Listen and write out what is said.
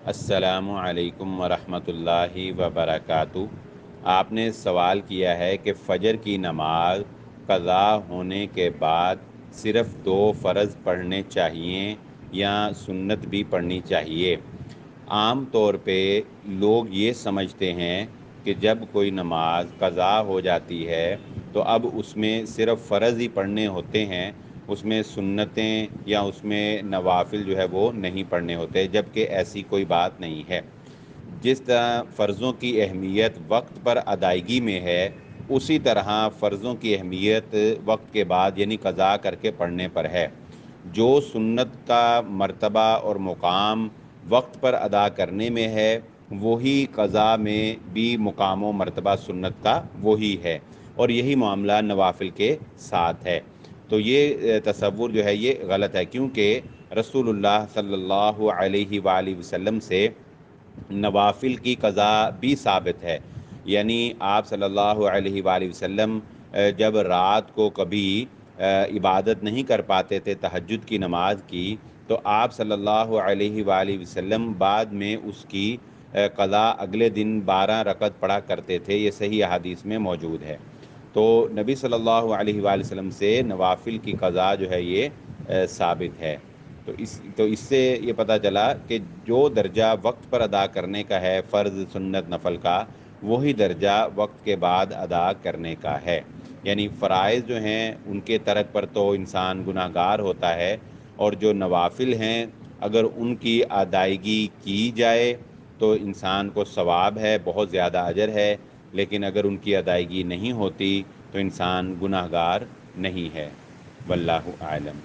السلام علیکم ورحمۃ اللہ وبرکاتہ۔ آپ نے سوال کیا ہے کہ فجر کی نماز قضا ہونے کے بعد صرف 2 فرض پڑھنے چاہیے یا سنت بھی پڑھنی چاہیے۔ عام طور پہ لوگ یہ سمجھتے ہیں کہ جب کوئی نماز قضا ہو جاتی ہے تو اب اس میں صرف فرض ہی پڑھنے ہوتے ہیں، اس میں سنتیں یا اس میں نوافل جو ہے وہ نہیں پڑھنے ہوتے، جبکہ ایسی کوئی بات نہیں ہے۔ جس طرح فرضوں کی اہمیت وقت پر ادائیگی میں ہے، اسی طرح فرضوں کی اہمیت وقت کے بعد یعنی قضا کر کے پڑھنے پر ہے۔ جو سنت کا مرتبہ اور مقام وقت پر ادا کرنے میں ہے، وہی قضا میں بھی مقام و مرتبہ سنت کا وہی ہے، اور یہی معاملہ نوافل کے ساتھ ہے۔ تو یہ تصور جو ہے یہ غلط ہے، کیونکہ رسول اللہ صلی اللہ علیہ وآلہ وسلم سے نوافل کی قضا بھی ثابت ہے۔ یعنی آپ صلی اللہ علیہ وآلہ وسلم جب رات کو کبھی عبادت نہیں کر پاتے تھے تہجد کی نماز کی، تو آپ صلی اللہ علیہ وآلہ وسلم بعد میں اس کی قضا اگلے دن 12 رکعت پڑھا کرتے تھے، یہ صحیح احادیث میں موجود ہے۔ تو نبی صلی اللہ علیہ وآلہ وسلم سے نوافل کی قضا جو ہے یہ ثابت ہے۔ تو اس سے یہ پتہ چلا کہ جو درجہ وقت پر ادا کرنے کا ہے فرض سنت نفل کا، وہی درجہ وقت کے بعد ادا کرنے کا ہے۔ یعنی فرائض جو ہیں ان کے ترک پر تو انسان گناہ گار ہوتا ہے، اور جو نوافل ہیں اگر ان کی ادائیگی کی جائے تو انسان کو ثواب ہے، بہت زیادہ اجر ہے، لیکن اگر ان کی ادائیگی نہیں ہوتی تو انسان گناہ گار نہیں ہے۔ واللہ اعلم۔